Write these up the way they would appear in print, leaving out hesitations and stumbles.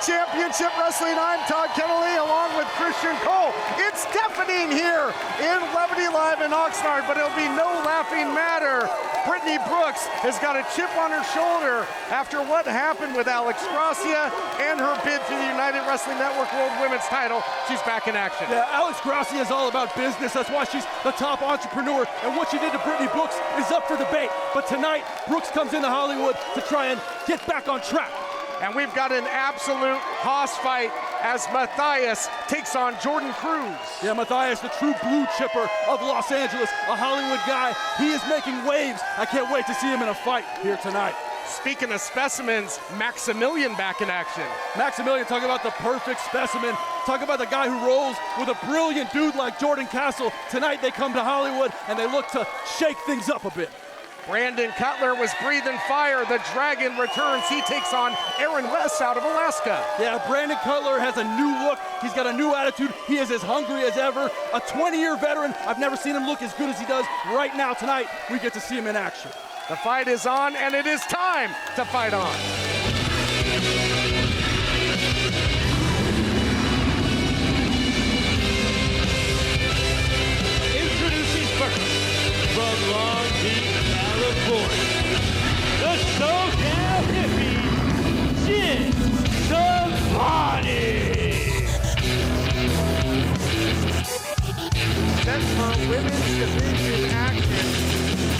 Championship Wrestling. I'm Todd Kennelly along with Christian Cole. It's deafening here in Levity Live in Oxnard, but it'll be no laughing matter. Brittnie Brooks has got a chip on her shoulder after what happened with Alex Gracia and her bid for the United Wrestling Network World Women's title. She's back in action. Yeah, Alex Gracia is all about business. That's why she's the top entrepreneur, and what she did to Brittnie Brooks is up for debate. But tonight, Brooks comes into Hollywood to try and get back on track. And we've got an absolute hoss fight as Matthias takes on Jordan Cruz. Yeah, Matthias, the true blue chipper of Los Angeles, a Hollywood guy. He is making waves. I can't wait to see him in a fight here tonight. Speaking of specimens, Maximilian back in action. Maximilian, talk about the perfect specimen. Talk about the guy who rolls with a brilliant dude like Jordan Castle. Tonight they come to Hollywood and they look to shake things up a bit. Brandon Cutler was breathing fire. The Dragon returns. He takes on Aaron West out of Alaska. Yeah, Brandon Cutler has a new look. He's got a new attitude. He is as hungry as ever. A 20-year veteran. I've never seen him look as good as he does right now. Tonight, we get to see him in action. The fight is on, and it is time to fight on. Introducing first, from Long Beach, California, the SoCal hippie, Jin Savani. That's for women's division action.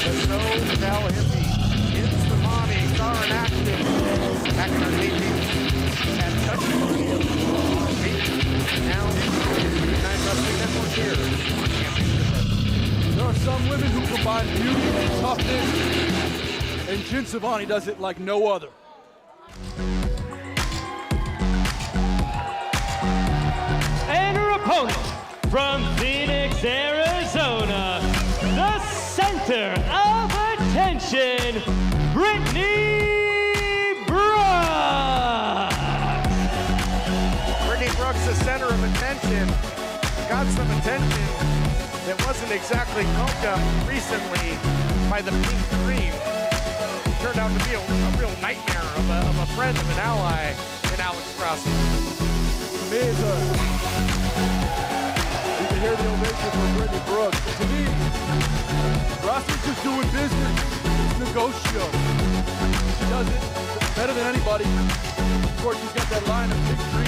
The SoCal hippie, Jin Savani, star in action. Back in our debut at Cutler. Now in the United Wrestling Network here on Championship Wrestling. There are some women who combine beauty and toughness, and Jin Savani does it like no other. And her opponent, from Phoenix, Arizona, the center of attention, Brittnie Brooks. Brittnie Brooks, the center of attention, got some attention that wasn't exactly welcome recently by the Pink Dream. It turned out to be a real nightmare of a friend, of an ally in Alex Gracia. To me, you can hear the ovation for Brittnie Brooks. To me, Gracia's just doing business. It's negotio. She does it better than anybody. Of course, she's got that line of Pink Dream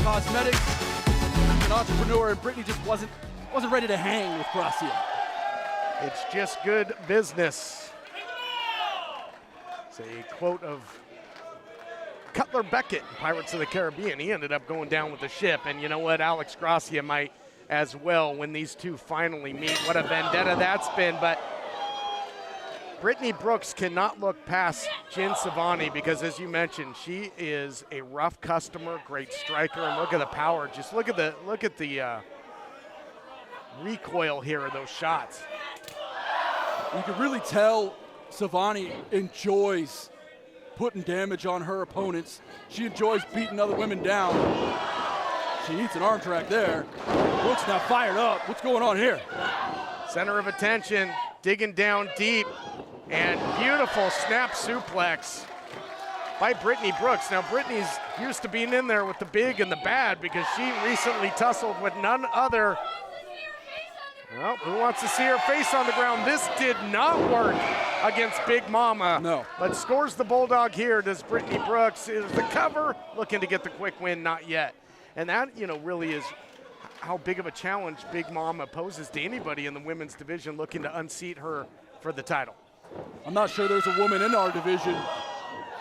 cosmetics. She's an entrepreneur, and Brittnie just wasn't ready to hang with Gracia. It's just good business. It's a quote of Cutler Beckett, Pirates of the Caribbean. He ended up going down with the ship, and you know what? Alex Gracia might as well when these two finally meet. What a vendetta that's been, but Brittnie Brooks cannot look past Jin Savani because, as you mentioned, she is a rough customer, great striker, and look at the power. Just look at the recoil here of those shots. You can really tell Savani enjoys putting damage on her opponents. She enjoys beating other women down. She eats an arm track there. Brooks now fired up. What's going on here? Center of attention, digging down deep, and beautiful snap suplex by Brittnie Brooks. Now, Brittnie's used to being in there with the big and the bad because she recently tussled with none other. Well, who wants to see her face on the ground? This did not work against Big Mama. No. But scores the Bulldog here. Does Brittnie Brooks. Is the cover looking to get the quick win? Not yet. And that, really is how big of a challenge Big Mama poses to anybody in the women's division looking to unseat her for the title. I'm not sure there's a woman in our division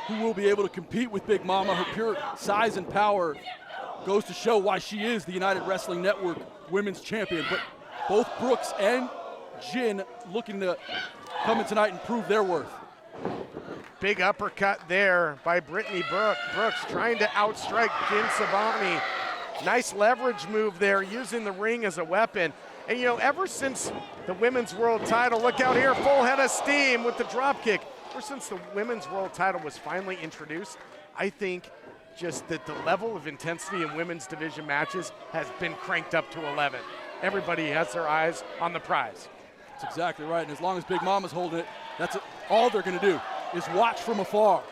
who will be able to compete with Big Mama. Her pure size and power goes to show why she is the United Wrestling Network Women's Champion. But both Brooks and Jin looking to come in tonight and prove their worth. Big uppercut there by Brittnie Brooks trying to outstrike Jin Savani. Nice leverage move there, using the ring as a weapon. And ever since the women's world title, look out here, full head of steam with the drop kick. Ever since the women's world title was finally introduced, I think just that the level of intensity in women's division matches has been cranked up to 11. Everybody has their eyes on the prize. That's exactly right, and as long as Big Mama's holding it, that's all they're gonna do is watch from afar.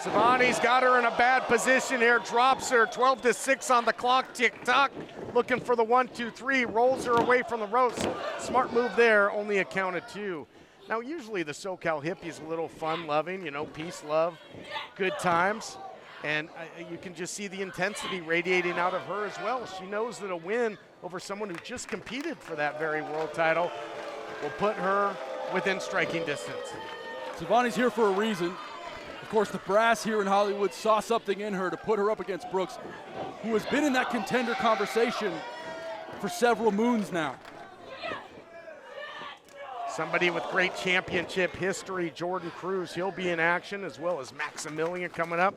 Savani's got her in a bad position here, drops her, 12-6 on the clock, tick-tock, looking for the 1-2-3, rolls her away from the ropes. Smart move there, only a count of 2. Now, usually the SoCal hippie's a little fun-loving, you know, peace, love, good times. And you can just see the intensity radiating out of her as well. She knows that a win over someone who just competed for that very world title will put her within striking distance. Savani's here for a reason. Of course, the brass here in Hollywood saw something in her to put her up against Brooks, who has been in that contender conversation for several moons now. Somebody with great championship history, Jordan Cruz, he'll be in action, as well as Maximilian coming up.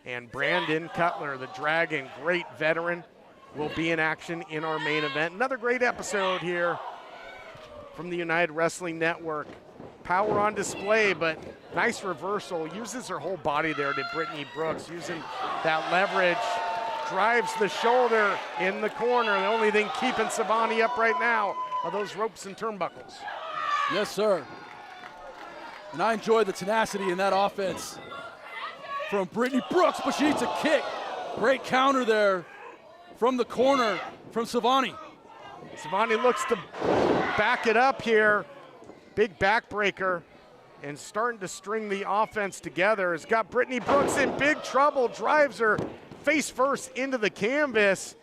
And Brandon Cutler, the Dragon, great veteran, will be in action in our main event. Another great episode here from the United Wrestling Network. Power on display, but nice reversal. Uses her whole body there to Brittnie Brooks, using that leverage. Drives the shoulder in the corner. The only thing keeping Savani up right now are those ropes and turnbuckles. Yes, sir. And I enjoy the tenacity in that offense from Brittnie Brooks, but she needs a kick. Great counter there from the corner from Savani. Savani looks to back it up here. Big backbreaker and starting to string the offense together. Has got Brittnie Brooks in big trouble, drives her face first into the canvas.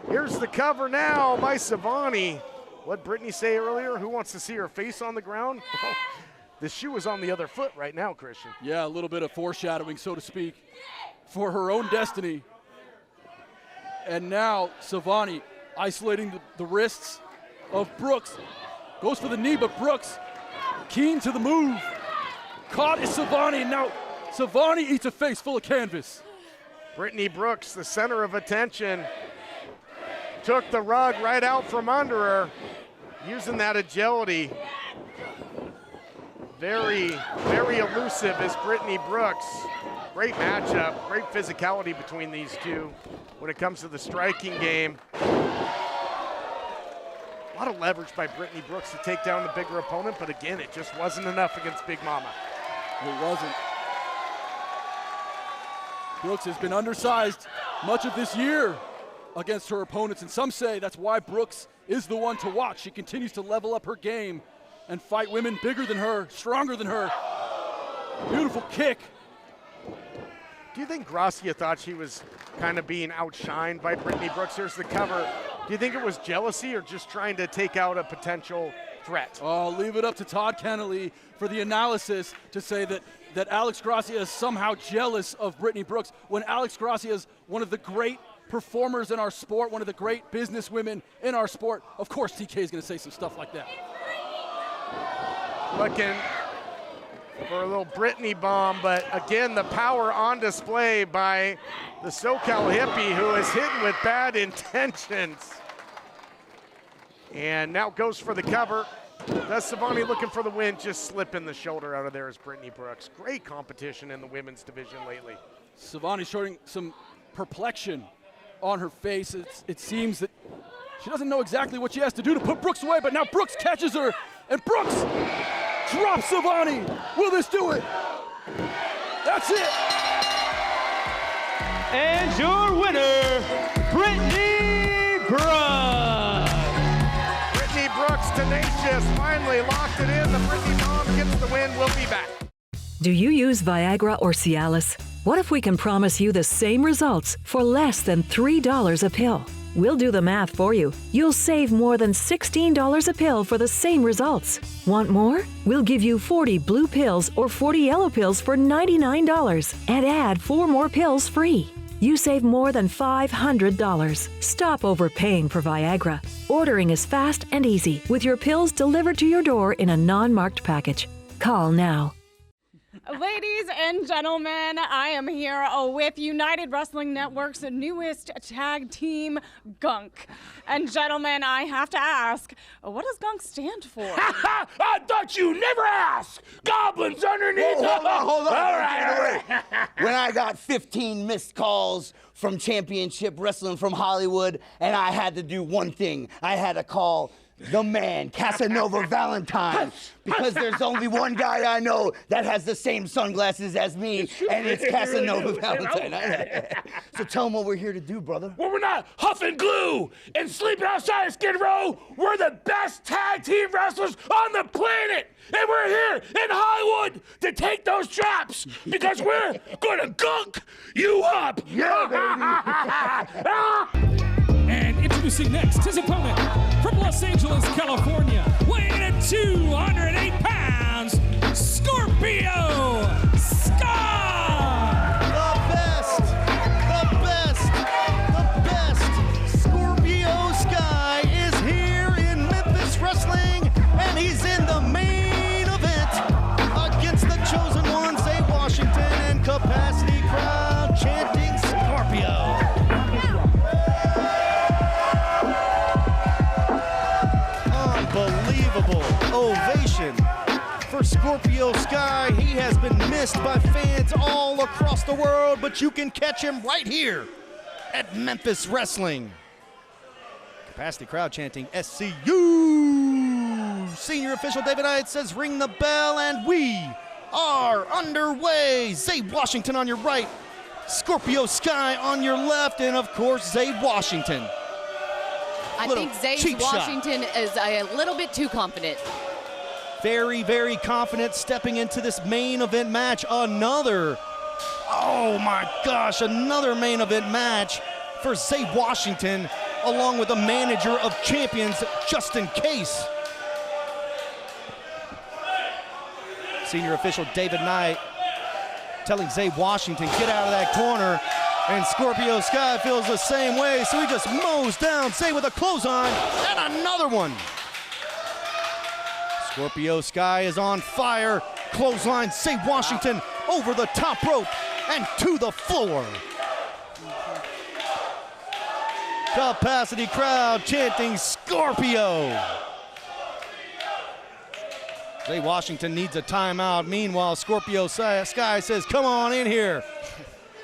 Here's the cover now by Savani. What Brittnie say earlier? Who wants to see her face on the ground? The shoe is on the other foot right now, Christian. Yeah, a little bit of foreshadowing, so to speak, for her own destiny. And now Savani isolating the wrists of Brooks. Goes for the knee, but Brooks keen to the move. Caught is Savani, and now Savani eats a face full of canvas. Brittnie Brooks, the center of attention, took the rug right out from under her, using that agility. Very, very elusive is Brittnie Brooks. Great matchup, great physicality between these two when it comes to the striking game. A lot of leverage by Brittnie Brooks to take down the bigger opponent, but again, it just wasn't enough against Big Mama. It wasn't. Brooks has been undersized much of this year against her opponents, and some say that's why Brooks is the one to watch. She continues to level up her game and fight women bigger than her, stronger than her. Beautiful kick. Do you think Gracia thought she was kind of being outshined by Brittnie Brooks? Here's the cover. Do you think it was jealousy or just trying to take out a potential threat? I'll leave it up to Todd Kennelly for the analysis to say that Alex Gracia is somehow jealous of Brittnie Brooks when Alex Gracia is one of the great performers in our sport, one of the great businesswomen in our sport. Of course, TK is going to say some stuff like that. Looking for a little Brittnie bomb, but again, the power on display by the SoCal hippie, who is hitting with bad intentions. And now goes for the cover. Does Savani looking for the win, just slipping the shoulder out of there is Brittnie Brooks. Great competition in the women's division lately. Savani showing some perplexion on her face. It seems that she doesn't know exactly what she has to do to put Brooks away, but now Brooks catches her, and Brooks drops Savani. Will this do it? That's it. And your winner, Brittnie Brooks. Brittnie Brooks, tenacious, finally locked it in. The Brittnie bomb gets the win. We'll be back. Do you use Viagra or Cialis? What if we can promise you the same results for less than $3 a pill? We'll do the math for you. You'll save more than $16 a pill for the same results. Want more? We'll give you 40 blue pills or 40 yellow pills for $99 and add 4 more pills free. You save more than $500. Stop overpaying for Viagra. Ordering is fast and easy with your pills delivered to your door in a non-marked package. Call now. Ladies and gentlemen, I am here with United Wrestling Network's newest tag team, Gunk. And gentlemen, I have to ask, what does Gunk stand for? I thought you never asked. Goblins underneath. Hold on. All right. When I got 15 missed calls from Championship Wrestling from Hollywood, and I had to do one thing. I had to call the man, Casanova Valentine, because there's only one guy I know that has the same sunglasses as me, and it's Casanova Valentine. So tell him what we're here to do, brother. Well, we're not huffing glue and sleeping outside of Skid Row. We're the best tag team wrestlers on the planet, and we're here in Hollywood to take those traps because we're gonna gunk you up. Yeah, baby. And introducing next his opponent from Los Angeles, California, weighing in at 208 pounds, Scorpio Sky! The best Scorpio Sky is here in Memphis Wrestling, and he's in the main event against the chosen one, Zay Washington, and capacity crowd chanting Scorpio. Unbelievable ovation for Scorpio Sky. He has been missed by fans all across the world, but you can catch him right here at Memphis Wrestling. Capacity crowd chanting SCU. Senior official David Knight says ring the bell, and we are underway. Zay Washington on your right, Scorpio Sky on your left, and of course Zay Washington. I think Zay Washington is a little bit too confident. Very, very confident stepping into this main event match. Another main event match for Zay Washington, along with the manager of champions, Justin Case. Senior official David Knight telling Zay Washington, get out of that corner. And Scorpio Sky feels the same way, so he just mows down Zay with a clothesline, and another one. Scorpio Sky is on fire. Clothesline, Zay Washington over the top rope and to the floor. Capacity crowd chanting Scorpio. Zay Washington needs a timeout. Meanwhile, Scorpio Sky says, come on in here.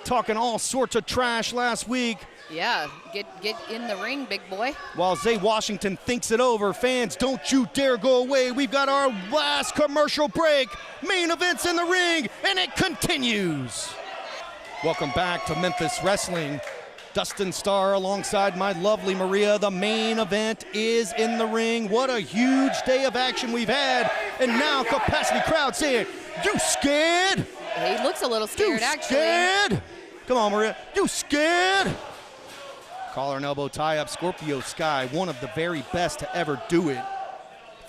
Talking all sorts of trash last week. Yeah, get in the ring, big boy. While Zay Washington thinks it over, fans, don't you dare go away. We've got our last commercial break. Main event's in the ring, and it continues. Welcome back to Memphis Wrestling. Dustin Starr alongside my lovely Maria. The main event is in the ring. What a huge day of action we've had. And now capacity crowd saying, you scared? He looks a little scared, actually. Scared? Come on, Maria. You scared? Collar and elbow tie-up. Scorpio Sky, one of the very best to ever do it.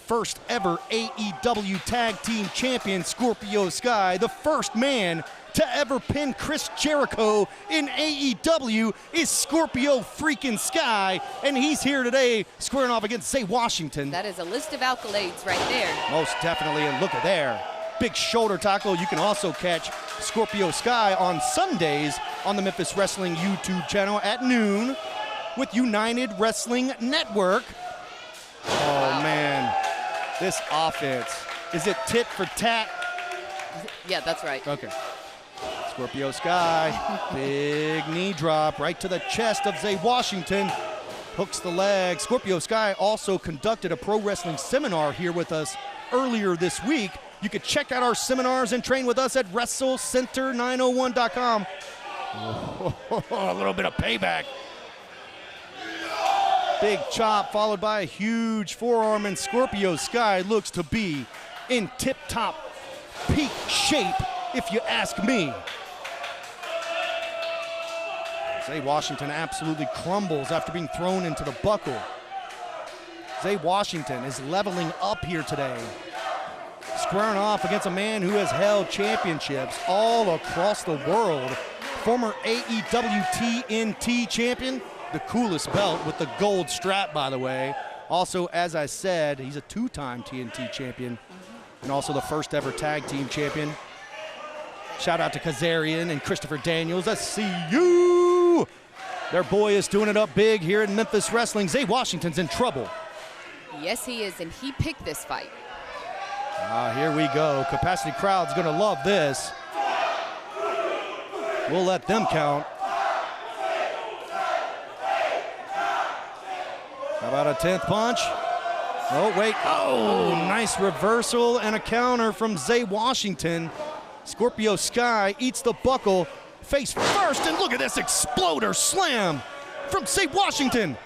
First ever AEW Tag Team Champion, Scorpio Sky. The first man to ever pin Chris Jericho in AEW is Scorpio freaking Sky, and he's here today squaring off against Zay Washington. That is a list of accolades right there. Most definitely, and look at there. Big shoulder tackle. You can also catch Scorpio Sky on Sundays on the Memphis Wrestling YouTube channel at noon with United Wrestling Network. Oh, man. This offense. Is it tit for tat? Yeah, that's right. Okay. Scorpio Sky, big knee drop right to the chest of Zay Washington. Hooks the leg. Scorpio Sky also conducted a pro wrestling seminar here with us earlier this week. You can check out our seminars and train with us at WrestleCenter901.com. A little bit of payback. Big chop followed by a huge forearm, and Scorpio Sky looks to be in tip-top peak shape, if you ask me. Zay Washington absolutely crumbles after being thrown into the buckle. Zay Washington is leveling up here today, squaring off against a man who has held championships all across the world. Former AEW TNT champion, the coolest belt with the gold strap, by the way. Also, as I said, he's a two-time TNT champion and also the first ever tag team champion. Shout out to Kazarian and Christopher Daniels. Let's see you. Their boy is doing it up big here in Memphis Wrestling. Zay Washington's in trouble. Yes, he is, and he picked this fight. Here we go. Capacity crowd's gonna love this. We'll let them count. How about a 10th punch? Oh, wait. Oh, nice reversal and a counter from Zay Washington. Scorpio Sky eats the buckle. Face first, and look at this exploder slam from Zay Washington.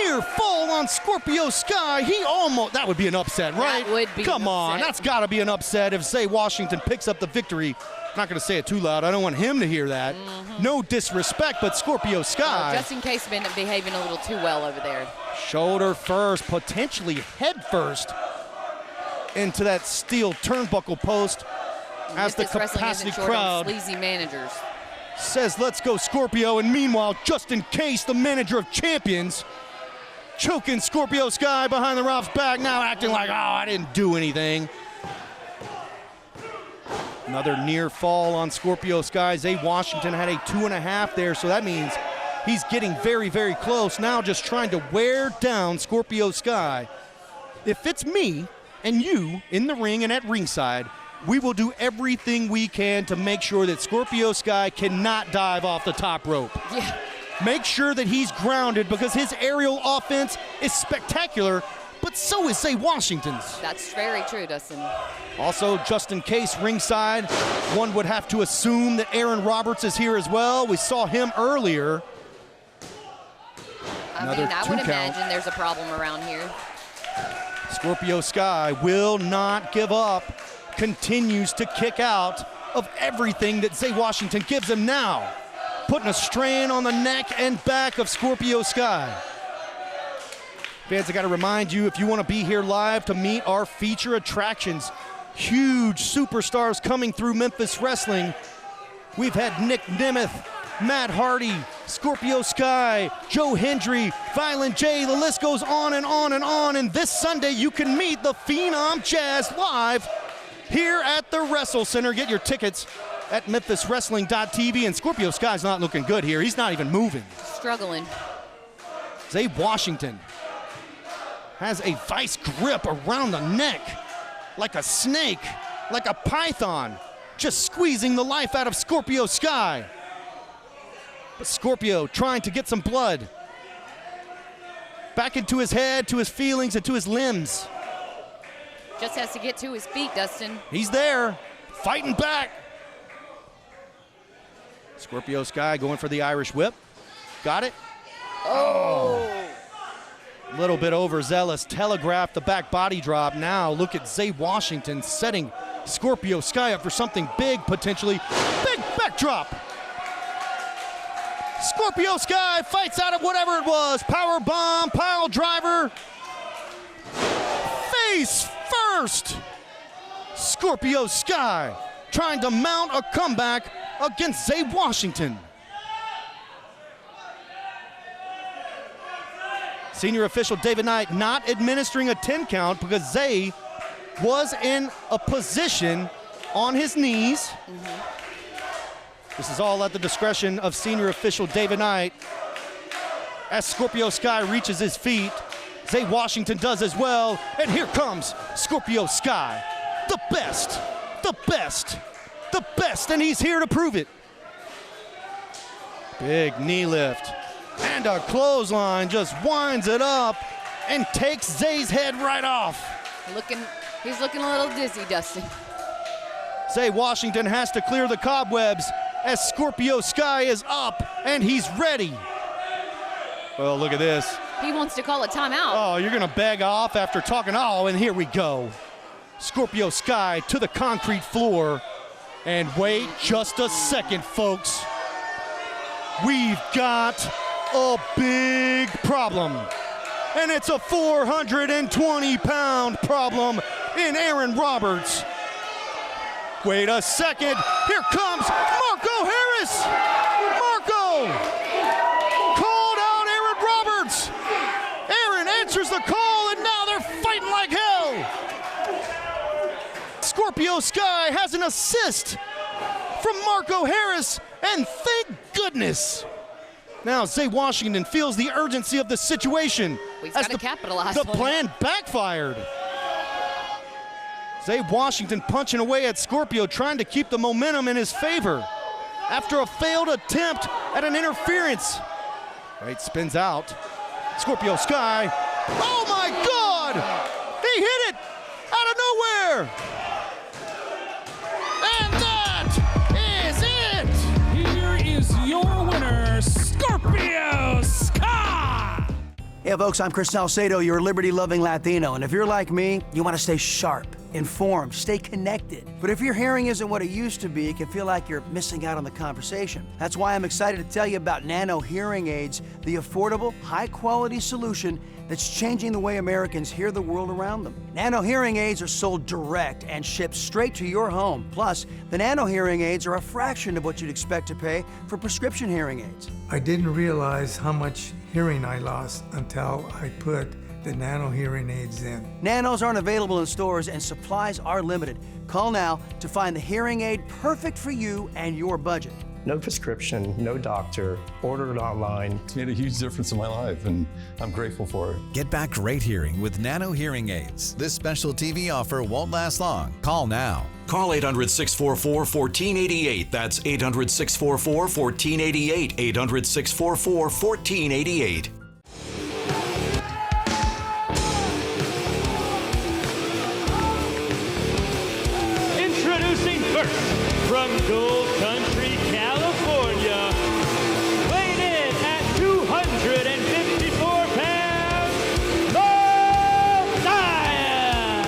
Near fall on Scorpio Sky. He almost, that would be an upset, right? That would be Come an on, upset. that's got to be an upset if Zay Washington picks up the victory. I'm not going to say it too loud. I don't want him to hear that. No disrespect, but Scorpio Sky. Just in case been behaving a little too well over there. Shoulder first, potentially head first into that steel turnbuckle post as the Memphis Wrestling capacity isn't short on crowd sleazy managers. says, let's go Scorpio. And meanwhile, just in case, the manager of champions choking Scorpio Sky behind the Rob's back, now acting like, oh, I didn't do anything. Another near fall on Scorpio Sky. Zay Washington had a 2.5 there, so that means he's getting very, very close. Now just trying to wear down Scorpio Sky. If it's me and you in the ring and at ringside, we will do everything we can to make sure that Scorpio Sky cannot dive off the top rope. Yeah. Make sure that he's grounded because his aerial offense is spectacular, but so is Zay Washington's. That's very true, Dustin. Also, just in case ringside, one would have to assume that Aaron Roberts is here as well. We saw him earlier. I Another mean, I 2 would count. imagine there's a problem around here. Scorpio Sky will not give up, continues to kick out of everything that Zay Washington gives him now, putting a strain on the neck and back of Scorpio Sky. Fans, I got to remind you, if you want to be here live to meet our feature attractions, huge superstars coming through Memphis Wrestling. We've had Nick Nemeth, Matt Hardy, Scorpio Sky, Joe Hendry, Violent J, the list goes on and on and on. And this Sunday, you can meet the Phenom Jazz live here at the WrestleCenter. Get your tickets at memphiswrestling.tv. And Scorpio Sky's not looking good here. He's not even moving. Struggling. Zay Washington has a vice grip around the neck, like a snake, like a python, just squeezing the life out of Scorpio Sky. But Scorpio trying to get some blood back into his head, to his feelings, and to his limbs. Just has to get to his feet, Dustin. He's there, fighting back. Scorpio Sky going for the Irish whip. Got it? Oh. A little bit overzealous. Telegraphed the back body drop. Now look at Zay Washington setting Scorpio Sky up for something big, potentially. Big backdrop. Scorpio Sky fights out of whatever it was. Power bomb, pile driver. Face first. Scorpio Sky trying to mount a comeback against Zay Washington. Senior official David Knight not administering a 10 count because Zay was in a position on his knees. This is all at the discretion of senior official David Knight. As Scorpio Sky reaches his feet, Zay Washington does as well. And here comes Scorpio Sky, the best, the best, the best, and he's here to prove it. Big knee lift. And a clothesline just winds it up and takes Zay's head right off. He's looking a little dizzy, Dustin. Zay Washington has to clear the cobwebs as Scorpio Sky is up and he's ready. Well, look at this. He wants to call a timeout. Oh, you're gonna beg off after talking. Oh, and here we go. Scorpio Sky to the concrete floor. And wait just a second, folks. We've got a big problem. And it's a 420-pound problem in Aaron Roberts. Wait a second. Here comes Marco Harris. Marco called out Aaron Roberts. Aaron answers the call, and now they're fighting like hell. Scorpio Sky has an assist from Marco Harris, and thank goodness. Now Zay Washington feels the urgency of the situation. He's as got to capitalize the on it. plan backfired. Zay Washington punching away at Scorpio, trying to keep the momentum in his favor after a failed attempt at an interference. Right, spins out. Scorpio Sky. Oh my God! winner. And that is it! Here is your winner, Scorpio Sky! Hey folks, I'm Chris Salcedo, your liberty-loving Latino, and if you're like me, you want to stay sharp, informed, stay connected. But if your hearing isn't what it used to be, it can feel like you're missing out on the conversation. That's why I'm excited to tell you about Nano Hearing Aids, the affordable, high-quality solution that's changing the way Americans hear the world around them. Nano Hearing Aids are sold direct and shipped straight to your home. Plus, the Nano Hearing Aids are a fraction of what you'd expect to pay for prescription hearing aids. I didn't realize how much hearing I lost until I put the Nano Hearing Aids in. Nanos aren't available in stores and supplies are limited. Call now to find the hearing aid perfect for you and your budget. No prescription, no doctor, order it online. It's made a huge difference in my life, and I'm grateful for it. Get back great hearing with Nano Hearing Aids. This special TV offer won't last long. Call now. Call 800-644-1488. That's 800-644-1488. 800-644-1488. Introducing first from Gold Country, California, weighing in at 254 pounds, Matthias!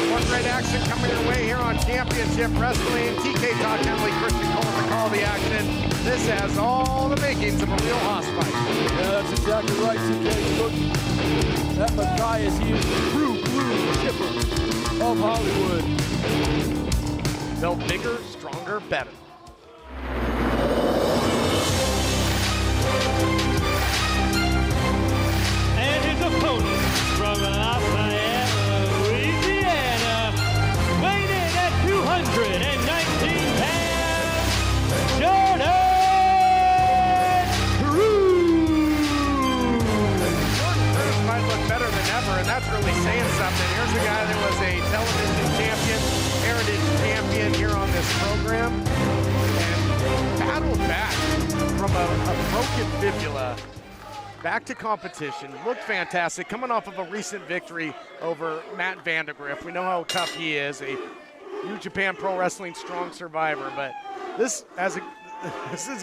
More great action coming your way here on Championship Wrestling. TK Todd Henley, Christian Cole to call the action. This has all the makings of a real hoss fight. Yeah, that's exactly right, TK. Look at Matthias. He is the true blue chipper of Hollywood. Built bigger, stronger, better. And his opponent from Lafayette, Louisiana, weighing in at 219 pounds, Jordan Cruz! Jordan Cruz might look better than ever, and that's really saying something. Here's a guy that was a television champion, heritage champion here on this program, and battled back from a broken fibula back to competition. Looked fantastic, coming off of a recent victory over Matt Vandegrift. We know how tough he is, a New Japan Pro Wrestling strong survivor, but this is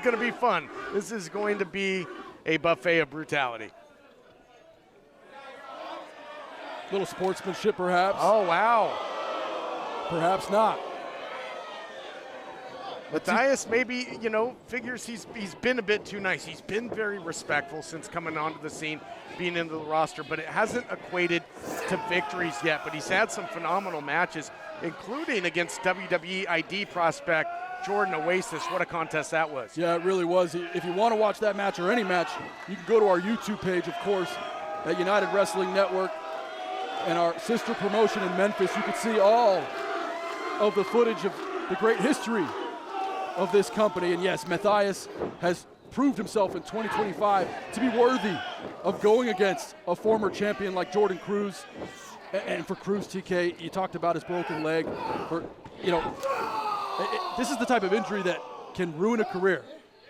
going to be fun. This is going to be a buffet of brutality. Little sportsmanship, perhaps. Oh, wow. Perhaps not. Matthias maybe, figures he's been a bit too nice. He's been very respectful since coming onto the scene, being into the roster, but it hasn't equated to victories yet. But he's had some phenomenal matches, including against WWE ID prospect Jordan Oasis. What a contest that was. Yeah, it really was. If you want to watch that match or any match, you can go to our YouTube page, of course, at United Wrestling Network, and our sister promotion in Memphis. You can see all of the footage of the great history of this company. And yes, Matthias has proved himself in 2025 to be worthy of going against a former champion like Jordan Cruz. And for Cruz, TK, you talked about his broken leg. This is the type of injury that can ruin a career.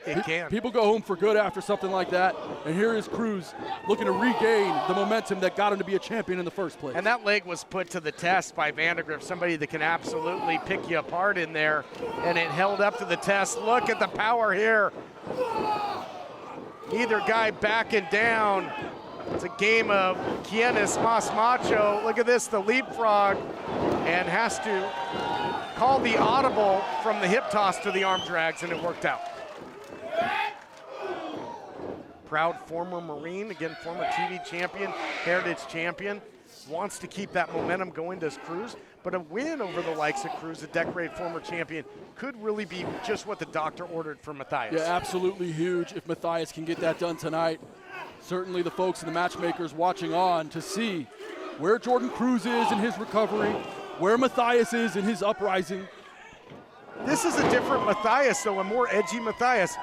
It can. People go home for good after something like that, and here is Cruz looking to regain the momentum that got him to be a champion in the first place. And that leg was put to the test by Vandegrift, somebody that can absolutely pick you apart in there, and it held up to the test. Look at the power here. Neither guy backing down. It's a game of quienes más macho. Look at this, the leapfrog, and has to call the audible from the hip toss to the arm drags, and it worked out. Proud former Marine, again, former TV champion, heritage champion, wants to keep that momentum going, does Cruz, but a win over the likes of Cruz, a decorated former champion, could really be just what the doctor ordered for Matthias. Yeah, absolutely huge if Matthias can get that done tonight. Certainly the folks and the matchmakers watching on to see where Jordan Cruz is in his recovery, where Matthias is in his uprising. This is a different Matthias, though, a more edgy Matthias.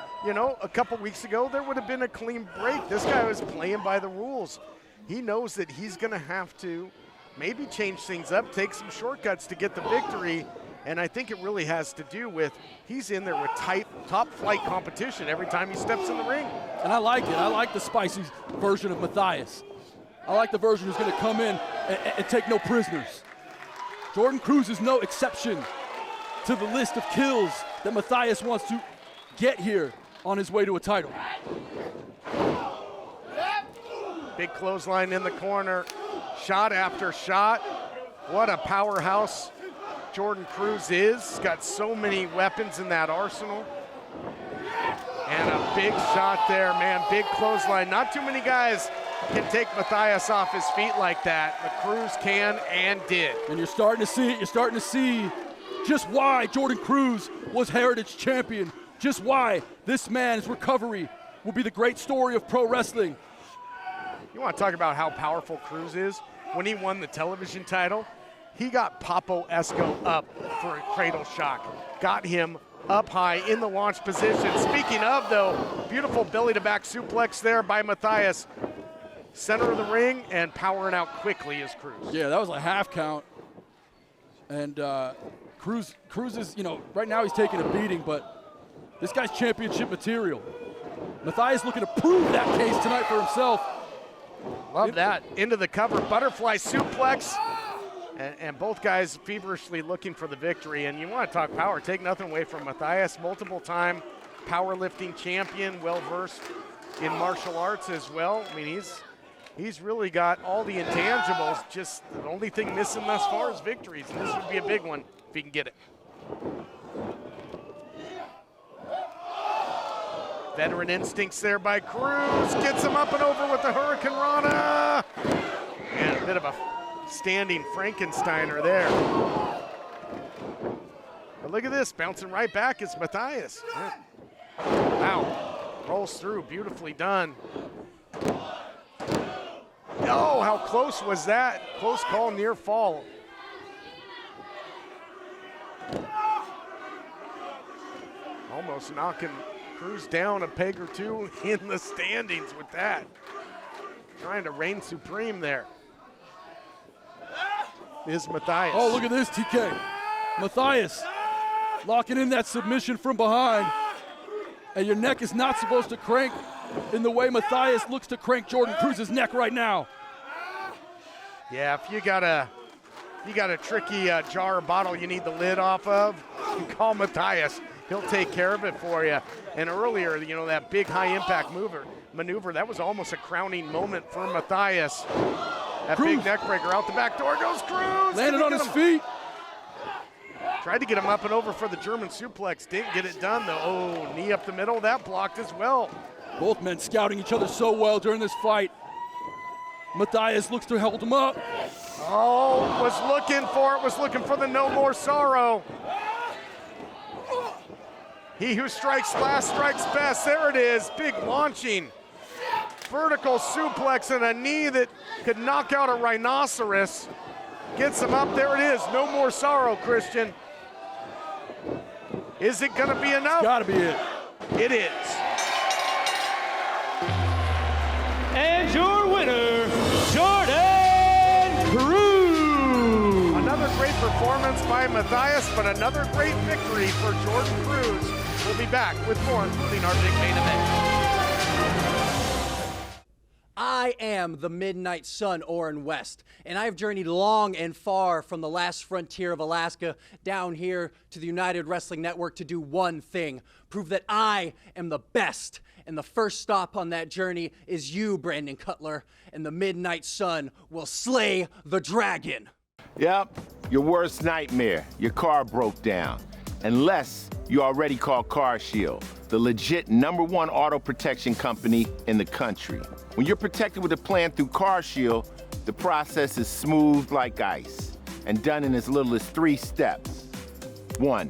A couple weeks ago, there would have been a clean break. This guy was playing by the rules. He knows that he's going to have to maybe change things up, take some shortcuts to get the victory, and I think it really has to do with he's in there with tight, top-flight competition every time he steps in the ring. And I like it. I like the spicy version of Matthias. I like the version who's going to come in and take no prisoners. Jordan Cruz is no exception to the list of kills that Matthias wants to get here on his way to a title. Big clothesline in the corner, shot after shot. What a powerhouse Jordan Cruz is. Got so many weapons in that arsenal. And a big shot there, man, big clothesline. Not too many guys can take Matthias off his feet like that, but Cruz can and did. And you're starting to see it. You're starting to see just why Jordan Cruz was Heritage Champion, just why this man's recovery will be the great story of pro wrestling. You want to talk about how powerful Cruz is? When he won the television title, he got Papo Esco up for a cradle shock, got him up high in the launch position. Speaking of, though, beautiful belly-to-back suplex there by Matthias. Center of the ring and powering out quickly is Cruz. Yeah, that was a half count. And Cruz is, right now he's taking a beating, but this guy's championship material. Matthias looking to prove that case tonight for himself. Love that. Into the cover, butterfly suplex. And both guys feverishly looking for the victory. And you want to talk power, take nothing away from Matthias, multiple-time powerlifting champion, well-versed in martial arts as well. I mean, he's really got all the intangibles. Just the only thing missing thus far is victories, and this would be a big one if he can get it. Veteran instincts there by Cruz. Gets him up and over with the Hurricane Rana. And a bit of a standing Frankensteiner there. But look at this, bouncing right back is Matthias. Wow, rolls through, beautifully done. Oh, how close was that? Close call, near fall. Almost knocking Cruz down a peg or two in the standings with that. Trying to reign supreme there. Is Matthias. Oh, look at this, TK. Matthias locking in that submission from behind. And your neck is not supposed to crank in the way Matthias looks to crank Jordan Cruz's neck right now. Yeah, if you got a tricky jar or bottle you need the lid off of, you call Matthias. He'll take care of it for you. And earlier, that big high impact maneuver, that was almost a crowning moment for Matthias. That Cruz. big neck breaker out the back door goes Cruz. Landed on his feet. Tried to get him up and over for the German suplex. Didn't get it done though. Oh, knee up the middle, that blocked as well. Both men scouting each other so well during this fight. Matthias looks to hold him up. Oh, was looking for the no more sorrow. He who strikes last strikes best. There it is, big launching. Vertical suplex and a knee that could knock out a rhinoceros. Gets him up, there it is. No more sorrow, Christian. Is it gonna be enough? It's gotta be it. It is. And your winner, Jordan Cruz. Another great performance by Matthias, but another great victory for Jordan Cruz. We'll be back with more, including our big main event. I am the Midnight Sun, Orrin West, and I've journeyed long and far from the last frontier of Alaska down here to the United Wrestling Network to do one thing, prove that I am the best. And the first stop on that journey is you, Brandon Cutler, and the Midnight Sun will slay the dragon. Yep, your worst nightmare. Your car broke down. Unless you already called Car Shield, the legit #1 auto protection company in the country. When you're protected with a plan through Car Shield, the process is smooth like ice and done in as little as 3 steps. 1,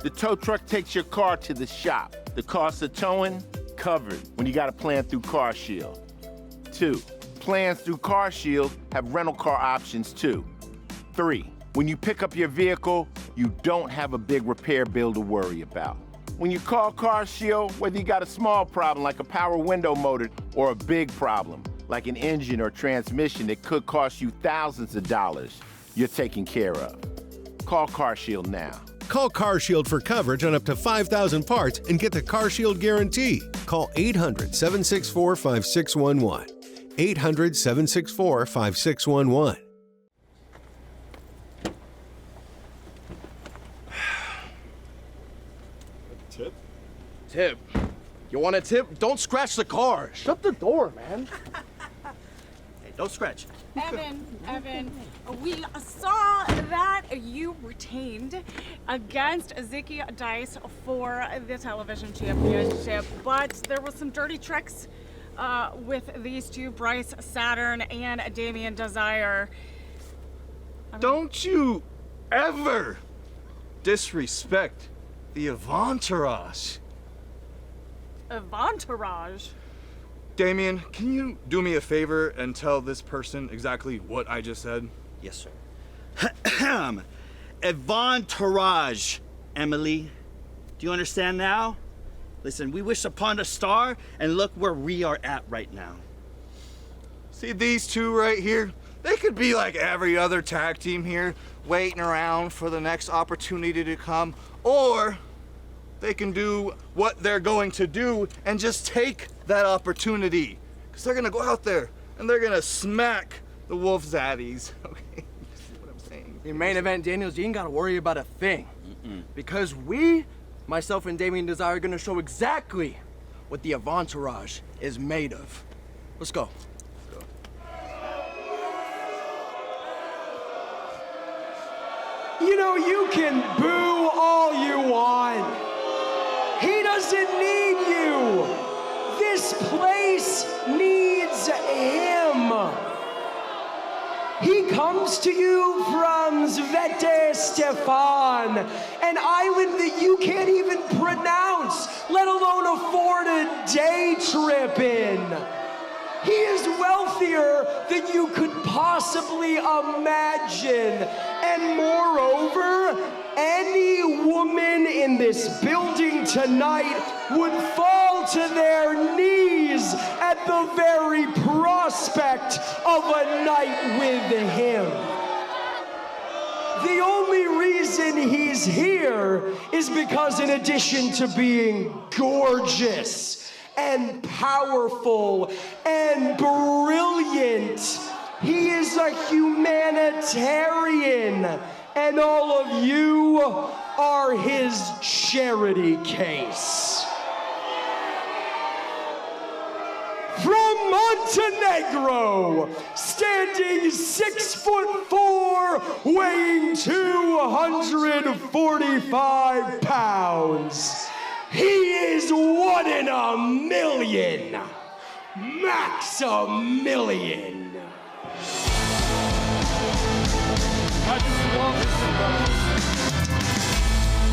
the tow truck takes your car to the shop. The cost of towing, covered when you got a plan through Car Shield. 2, plans through Car Shield have rental car options too. 3, when you pick up your vehicle, you don't have a big repair bill to worry about. When you call Car Shield, whether you got a small problem like a power window motor or a big problem like an engine or transmission that could cost you thousands of dollars, you're taken care of. Call Car Shield now. Call Car Shield for coverage on up to 5,000 parts and get the Car Shield guarantee. Call 800-764-5611. 800-764-5611. Tip. You want a tip? Don't scratch the car. Shut the door, man. Hey, don't scratch. Evan, we saw that you retained against Zicky Dice for the television championship, but there was some dirty tricks with these two, Bryce Saturn and Damien Desire. Don't you ever disrespect the Avantourage. Avantourage? Damien, can you do me a favor and tell this person exactly what I just said? Yes, sir. Avantourage, Emily. Do you understand now? Listen, we wish upon a star, and look where we are at right now. See these two right here? They could be like every other tag team here, waiting around for the next opportunity to come, or they can do what they're going to do and just take that opportunity. Because they're going to go out there and they're going to smack the Wolf Zaddies. Okay, this is what I'm saying. In main event, Daniels, you ain't got to worry about a thing. Because we, myself and Damien Desire, are going to show exactly what the Avantourage is made of. Let's go. You know, you can boo all you want. He doesn't need you. This place needs him. He comes to you from Svete Stefan, an island that you can't even pronounce, let alone afford a day trip in. He is wealthier than you could possibly imagine. And moreover, any woman in this building tonight would fall to their knees at the very prospect of a night with him. The only reason he's here is because in addition to being gorgeous and powerful and brilliant, he is a humanitarian, and all of you are his charity case. From Montenegro, standing 6'4", weighing 245 pounds, he is 1 in a million, Maximilian. I just love this thing, brother.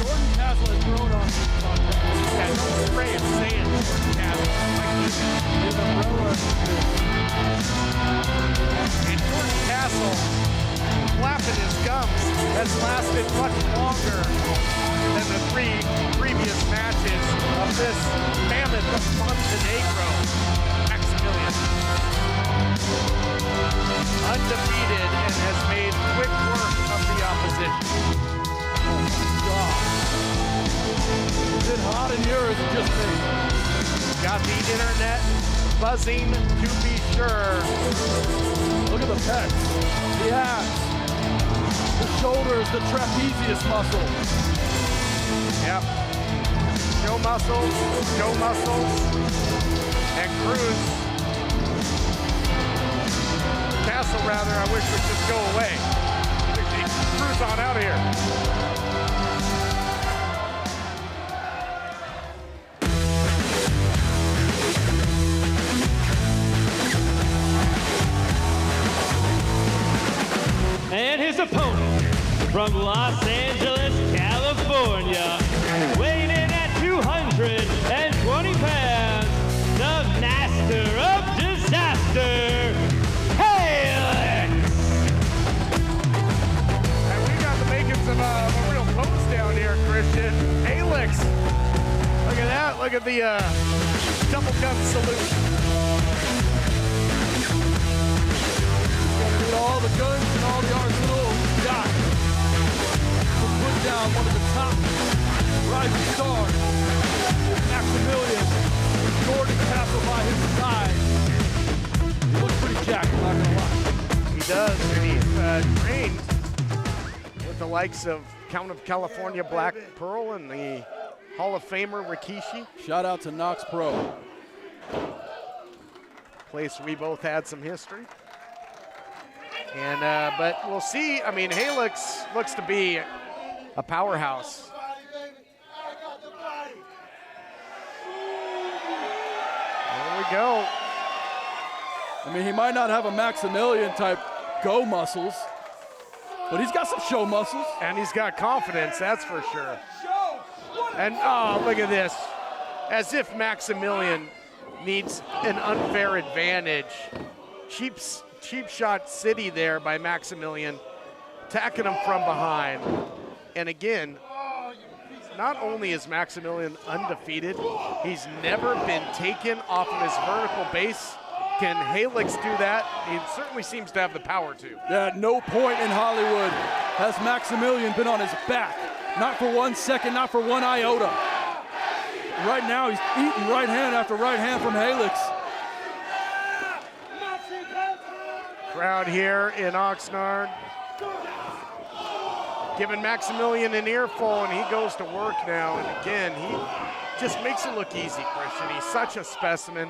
Jordan Castle has grown on this podcast. Yeah, don't spray and sand, Jordan Castle. And Jordan Castle, flapping his gums, has lasted much longer than the 3 previous matches of this mammoth of Montenegro. Maximilian. Undefeated and has made quick work of the opposition. Is it hot in here or is it just me? Got the internet buzzing to be sure. Look at the pecs, the abs, the shoulders, the trapezius muscle. Yep. No muscles, and Cruz. Castle, rather, I wish would just go away. Cruz on out of here. And his opponent from Los Angeles, California, weighing in at 220 pounds, the master of disaster, Alex. And we got the makings of a real pose down here, Christian. Alex. Look at that. Look at the double gun salute. All the guns and all the arsenal got to put down one of the top rising stars, Maximilian, Jordan Castle by his side. He looks does, and he's trained with the likes of Count of California Black Pearl and the Hall of Famer Rikishi. Shout out to Knox Pro. Place we both had some history. And but we'll see. I mean, Halix looks to be a powerhouse. There we go. I mean, he might not have a Maximilian type go muscles, but he's got some show muscles. And he's got confidence, that's for sure. And oh, look at this. As if Maximilian needs an unfair advantage. Cheap shot city there by Maximilian, attacking him from behind. And again, not only is Maximilian undefeated, he's never been taken off of his vertical base. Can Halix do that? He certainly seems to have the power to. Yeah, at no point in Hollywood has Maximilian been on his back. Not for 1 second, not for one iota. Right now, he's eating right hand after right hand from Halix. Crowd here in Oxnard giving Maximilian an earful, and he goes to work now. And again, he just makes it look easy, Christian. He's such a specimen.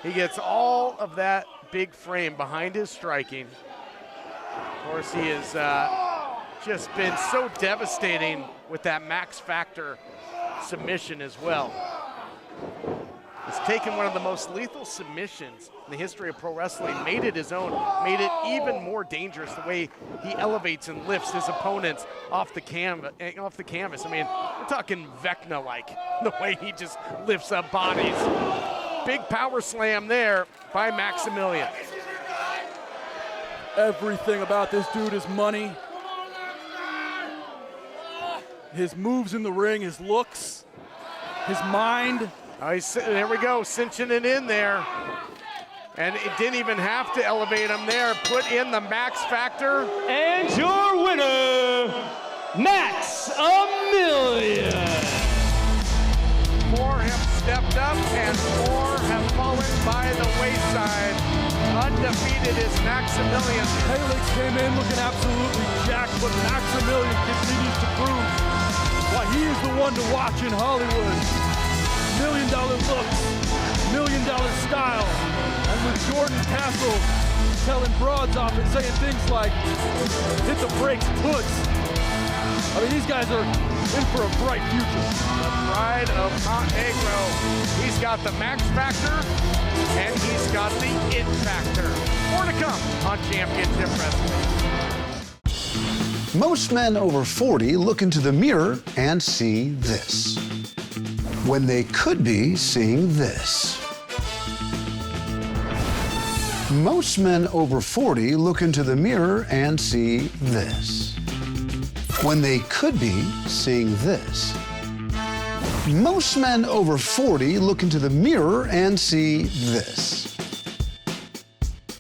He gets all of that big frame behind his striking. Of course, he has just been so devastating with that Max Factor submission as well. He's taken one of the most lethal submissions in the history of pro wrestling, made it his own, made it even more dangerous the way he elevates and lifts his opponents off the canvas. I mean, we're talking Vecna-like, the way he just lifts up bodies. Big power slam there by Maximilian. Everything about this dude is money. His moves in the ring, his looks, his mind. There we go, cinching it in there. And it didn't even have to elevate him there. Put in the Max Factor. And your winner, Maximilian. 4 have stepped up and 4 have fallen by the wayside. Undefeated is Maximilian. Halix came in looking absolutely jacked, but Maximilian continues to prove why he is the one to watch in Hollywood. $1 million looks, $1 million style, and with Jordan Castle telling broads off and saying things like, hit the brakes, puts. I mean, these guys are in for a bright future. The pride of Montenegro. He's got the Max Factor, and he's got the It Factor. More to come on Championship Wrestling. Most men over 40 look into the mirror and see this, when they could be seeing this. Most men over 40 look into the mirror and see this, when they could be seeing this. Most men over 40 look into the mirror and see this,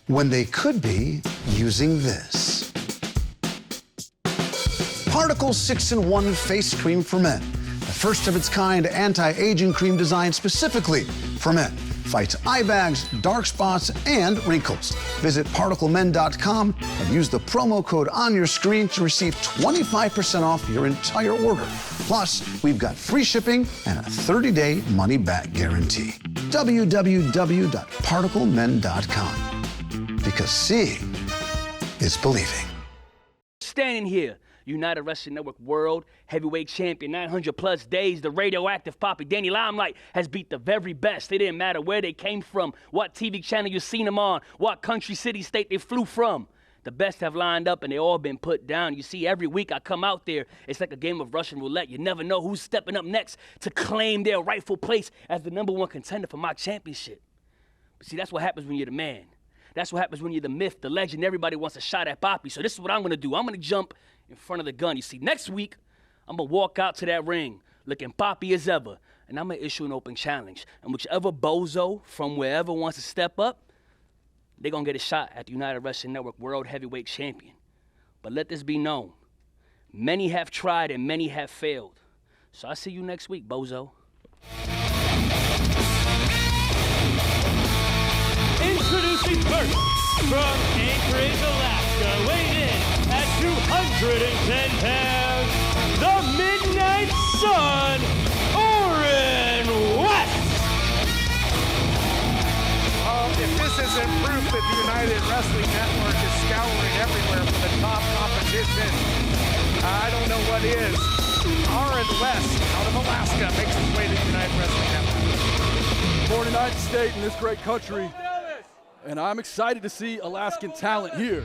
when they could be using this. Particle 6-in-1 Face Cream for Men. The first of its kind anti-aging cream designed specifically for men. Fights eye bags, dark spots, and wrinkles. Visit particlemen.com and use the promo code on your screen to receive 25% off your entire order. Plus, we've got free shipping and a 30-day money-back guarantee. www.particlemen.com. Because seeing is believing. Standing here, United Wrestling Network World Heavyweight Champion, 900 plus days, the radioactive Poppy Danny Limelight has beat the very best. It didn't matter where they came from, what TV channel you seen them on, what country, city, state they flew from. The best have lined up and they all been put down. You see, every week I come out there, it's like a game of Russian roulette. You never know who's stepping up next to claim their rightful place as the #1 contender for my championship. But see, that's what happens when you're the man. That's what happens when you're the myth, the legend. Everybody wants a shot at Poppy. So this is what I'm going to do. I'm going to jump in front of the gun. You see, next week, I'm going to walk out to that ring looking Poppy as ever, and I'm going to issue an open challenge. And whichever bozo from wherever wants to step up, they're going to get a shot at the United Wrestling Network World Heavyweight Champion. But let this be known. Many have tried and many have failed. So I'll see you next week, bozo. Introducing first from Anchorage, Alaska, weighed in at 210 pounds, the Midnight Sun, Oren West. If this isn't proof that the United Wrestling Network is scouring everywhere for the top competition, I don't know what is. Oren West out of Alaska makes his way to the United Wrestling Network. 49th state in this great country, and I'm excited to see Alaskan talent here.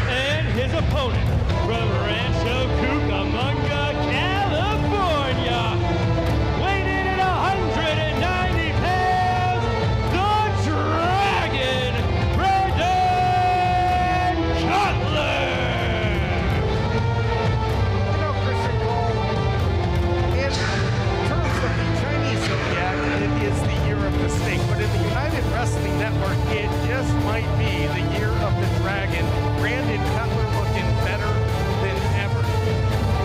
And his opponent from Rancho Cucamonga, California, weighed in at 190 pounds, the Dragon, Brandon Cutler. You know, Christian Cole, in terms of the Chinese zodiac, it is the year of the snake, but in the United Wrestling Network, it just might be the year of the dragon. Brandon Cutler looking better than ever.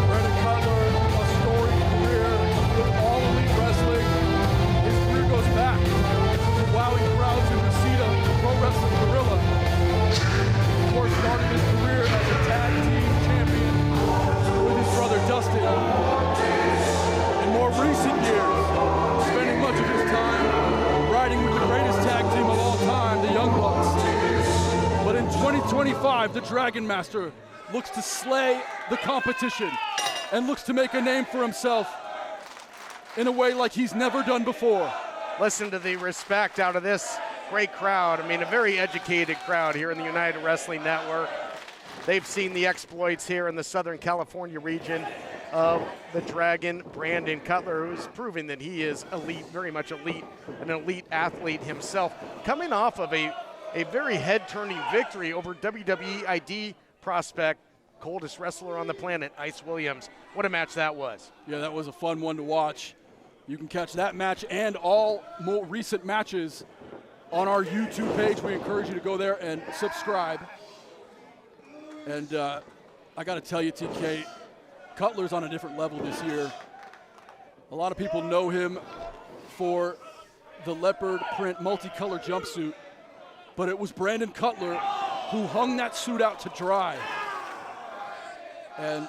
Brandon Cutler, a storied career with all elite wrestling. His career goes back to wowing crowds in Reseda, the Pro Wrestling Gorilla. Of course, started his career as a tag team champion with his brother Dustin. In more recent years, spending much of his time riding with the greatest tag team of all time, the Young Bucks. But in 2025, the Dragon Master looks to slay the competition and looks to make a name for himself in a way like he's never done before. Listen to the respect out of this great crowd. I mean, a very educated crowd here in the United Wrestling Network. They've seen the exploits here in the Southern California region of the Dragon, Brandon Cutler, who's proving that he is elite, very much elite, an elite athlete himself, coming off of a very head-turning victory over WWE ID prospect, coldest wrestler on the planet, Ice Williams. What a match that was. Yeah, that was a fun one to watch. You can catch that match and all more recent matches on our YouTube page. We encourage you to go there and subscribe. And I got to tell you, TK, Cutler's on a different level this year. A lot of people know him for the leopard print multicolor jumpsuit, but it was Brandon Cutler who hung that suit out to dry. And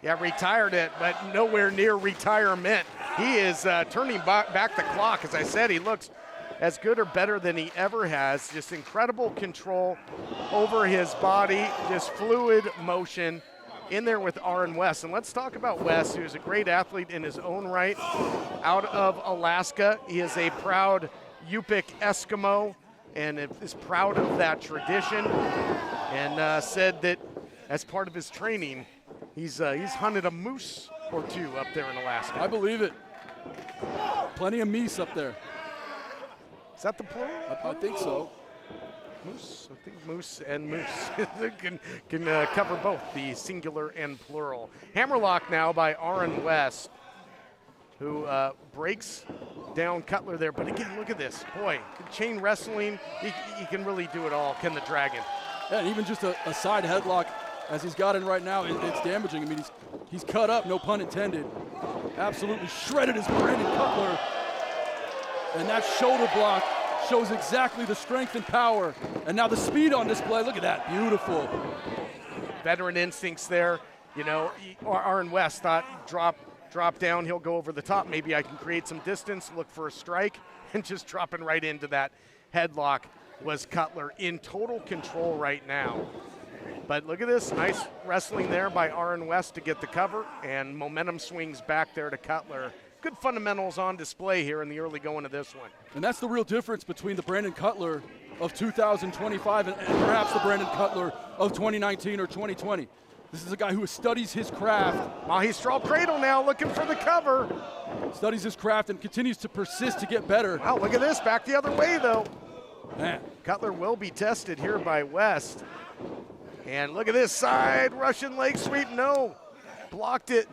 yeah, retired it, but nowhere near retirement. He is turning back the clock. As I said, he looks as good or better than he ever has. Just incredible control over his body, just fluid motion in there with Oren West. And let's talk about West, who's a great athlete in his own right out of Alaska. He is a proud Yupik Eskimo and is proud of that tradition, and said that as part of his training, he's hunted a moose or two up there in Alaska. I believe it. Plenty of meese up there. Is that the plural? I think so. Moose, I think moose and moose can cover both the singular and plural. Hammerlock now by Oren West, who breaks down Cutler there. But again, look at this. Boy, chain wrestling, he can really do it all, can the Dragon. Yeah, and even just a side headlock as he's got in right now, it's damaging. I mean, he's cut up, no pun intended. Absolutely shredded as Brandon Cutler. And that shoulder block shows exactly the strength and power. And now the speed on display, look at that, beautiful. Veteran instincts there. You know, Oren West thought drop down, he'll go over the top. Maybe I can create some distance, look for a strike, and just dropping right into that headlock was Cutler in total control right now. But look at this, nice wrestling there by Oren West to get the cover, and momentum swings back there to Cutler. Good fundamentals on display here in the early going of this one. And that's the real difference between the Brandon Cutler of 2025 and perhaps the Brandon Cutler of 2019 or 2020. This is a guy who studies his craft. Magistral cradle now, looking for the cover. Studies his craft and continues to persist to get better. Wow, look at this, back the other way though. Man. Cutler will be tested here by West. And look at this side Russian leg sweep, no. Blocked it,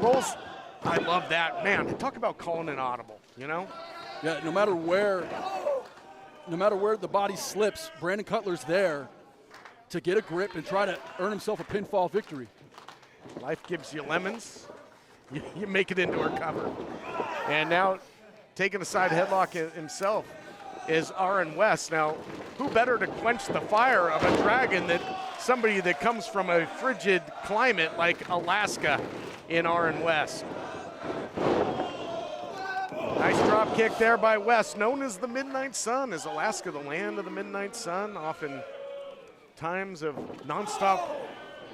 rolls. I love that, man, talk about calling an audible, you know? Yeah, no matter where the body slips, Brandon Cutler's there to get a grip and try to earn himself a pinfall victory. Life gives you lemons. You make it into her cover. And now taking a side headlock himself is Aaron West. Now, who better to quench the fire of a dragon than somebody that comes from a frigid climate like Alaska in Aaron West. Nice drop kick there by West, known as the Midnight Sun. Is Alaska the land of the Midnight Sun? Often times of nonstop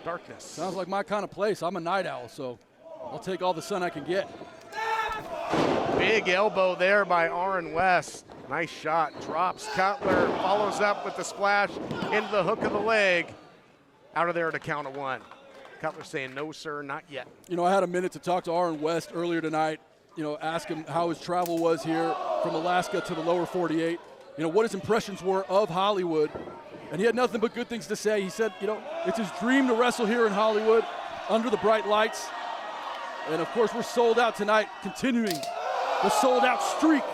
darkness. Sounds like my kind of place. I'm a night owl, so I'll take all the sun I can get. Big elbow there by Aaron West. Nice shot. Drops Cutler. Follows up with the splash into the hook of the leg. Out of there at a count of 1. Cutler saying, no, sir, not yet. You know, I had a minute to talk to Aaron West earlier tonight. You know, ask him how his travel was here from Alaska to the lower 48. You know, what his impressions were of Hollywood. And he had nothing but good things to say. He said, you know, it's his dream to wrestle here in Hollywood under the bright lights. And, of course, we're sold out tonight, continuing the sold-out streak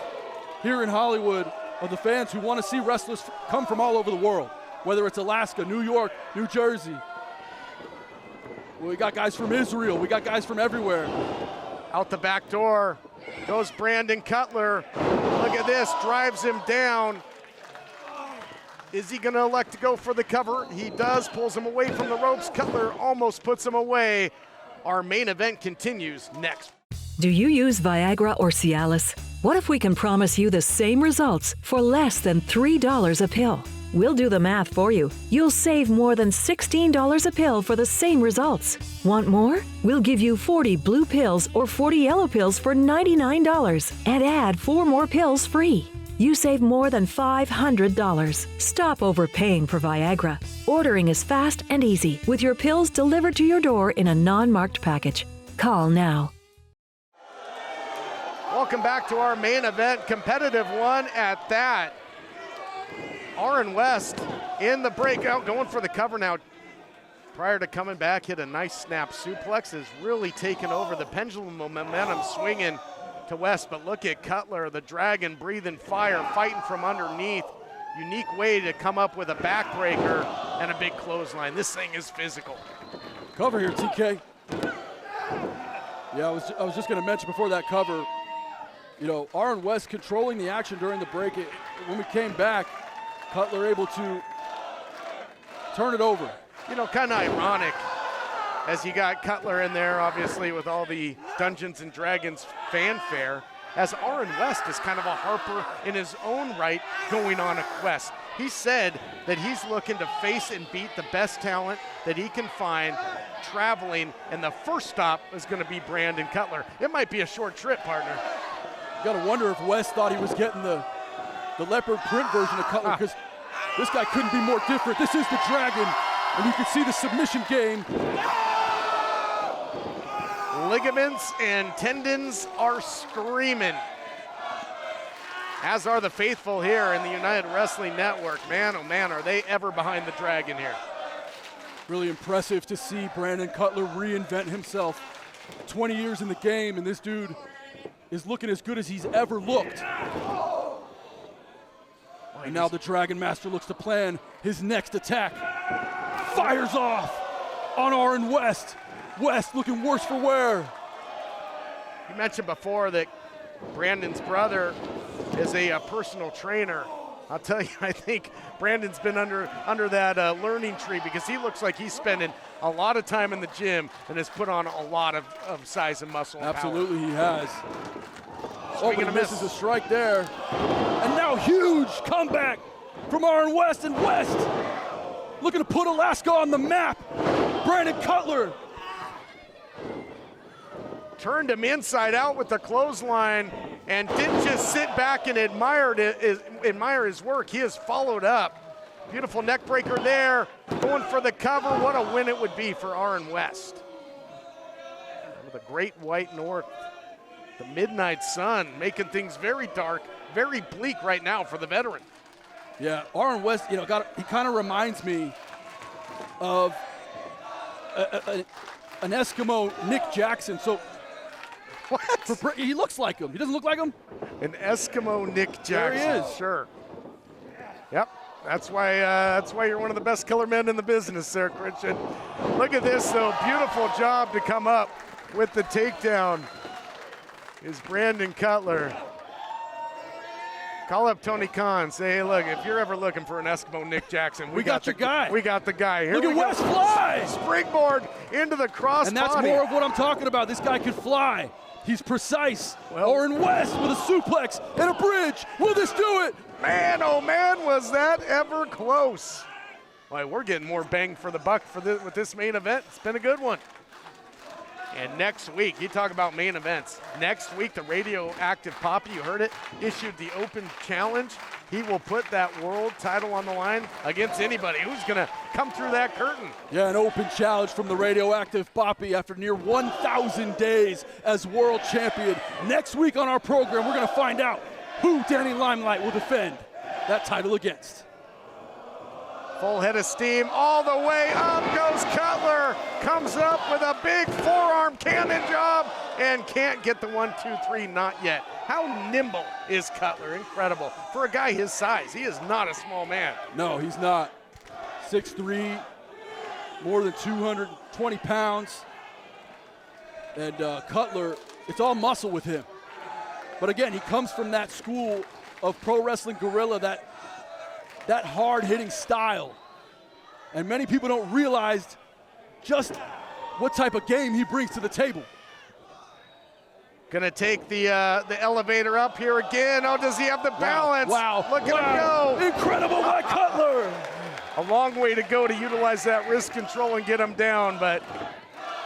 here in Hollywood of the fans who want to see wrestlers come from all over the world, whether it's Alaska, New York, New Jersey. We got guys from Israel. We got guys from everywhere. Out the back door goes Brandon Cutler. Look at this, drives him down. Is he going to elect to go for the cover? He does, pulls him away from the ropes. Cutler almost puts him away. Our main event continues next. Do you use Viagra or Cialis? What if we can promise you the same results for less than $3 a pill? We'll do the math for you. You'll save more than $16 a pill for the same results. Want more? We'll give you 40 blue pills or 40 yellow pills for $99 and add 4 more pills free. You save more than $500. Stop overpaying for Viagra. Ordering is fast and easy with your pills delivered to your door in a non-marked package. Call now. Welcome back to our main event, competitive one at that. Aaron West in the breakout, going for the cover now. Prior to coming back, hit a nice snap suplex, has really taken over the pendulum momentum swinging to West, but look at Cutler, the dragon breathing fire, fighting from underneath. Unique way to come up with a backbreaker and a big clothesline. This thing is physical. Cover here, TK. Yeah, I was just going to mention before that cover, you know, Aaron West controlling the action during the break. When we came back, Cutler able to turn it over. You know, kind of ironic as you got Cutler in there, obviously, with all the Dungeons and Dragons fanfare, as Aaron West is kind of a Harper in his own right going on a quest. He said that he's looking to face and beat the best talent that he can find traveling, and the first stop is going to be Brandon Cutler. It might be a short trip, partner. You got to wonder if West thought he was getting the leopard print version of Cutler, because this guy couldn't be more different. This is the Dragon, and you can see the submission game. Ligaments and tendons are screaming, as are the faithful here in the United Wrestling Network. Man, oh man, are they ever behind the Dragon here. Really impressive to see Brandon Cutler reinvent himself. 20 years in the game, and this dude is looking as good as he's ever looked. And now the Dragon Master looks to plan his next attack. Fires off on Aaron West. West looking worse for wear. You mentioned before that Brandon's brother is a personal trainer. I'll tell you, I think Brandon's been under that learning tree, because he looks like he's spending a lot of time in the gym and has put on a lot of size and muscle. Absolutely, he has. Oh, but misses a strike there. And now huge comeback from Aaron West, and West looking to put Alaska on the map. Brandon Cutler turned him inside out with the clothesline and didn't just sit back and admire his work. He has followed up. Beautiful neck breaker there, going for the cover. What a win it would be for Aaron West. With a great white north, the midnight sun making things very dark, very bleak right now for the veteran. Yeah, Aaron West, you know, he kind of reminds me of an Eskimo Nick Jackson. So what? He looks like him. He doesn't look like him? An Eskimo Nick Jackson. There he is. Sure. Yep. That's why you're one of the best killer men in the business there, Christian. Look at this, though. Beautiful job to come up with the takedown is Brandon Cutler. Call up Tony Khan. Say, hey, look, if you're ever looking for an Eskimo Nick Jackson, we got your guy. We got the guy. Here Look at Wes fly! Springboard into the cross And that's body. more of what I'm talking about. This guy can fly. He's precise. Orin West with a suplex and a bridge. Will this do it? Man, oh man, was that ever close. Boy, we're getting more bang for the buck with this main event. It's been a good one. And next week, you talk about main events. Next week, the radioactive Poppy, you heard it, issued the open challenge. He will put that world title on the line against anybody who's going to come through that curtain. Yeah, an open challenge from the radioactive Poppy after near 1,000 days as world champion. Next week on our program, we're going to find out who Danny Limelight will defend that title against. Full head of steam all the way up goes Cutler. Comes up with a big forearm cannon job and can't get the 1, 2, 3, not yet. How nimble is Cutler? Incredible. For a guy his size, he is not a small man. No, he's not. 6'3", more than 220 pounds. And Cutler, it's all muscle with him. But again, he comes from that school of pro wrestling guerrilla, that hard-hitting style. And many people don't realize just what type of game he brings to the table. Gonna take the elevator up here again. Oh, does he have the balance? Wow. Look at him go. Incredible by Cutler. A long way to go to utilize that wrist control and get him down, but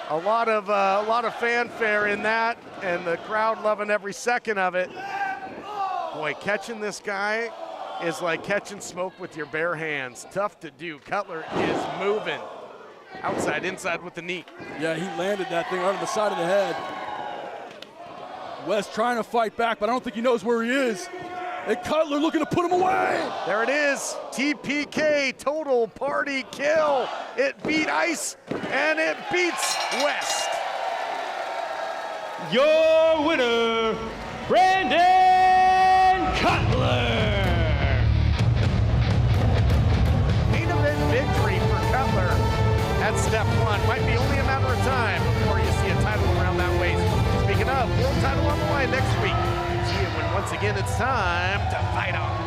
a lot of fanfare in that, and the crowd loving every second of it. Boy, catching this guy is like catching smoke with your bare hands. Tough to do. Cutler is moving. Outside, inside with the knee. Yeah, he landed that thing right on the side of the head. West trying to fight back, but I don't think he knows where he is. And Cutler looking to put him away. There it is. TPK, total party kill. It beat Ice, and it beats West. Your winner, Brandon Cutler. Main event victory for Cutler at step one. Might be only a matter of time before you see a title around that waist. Speaking of, world title on the line next week. See you when once again it's time to fight on.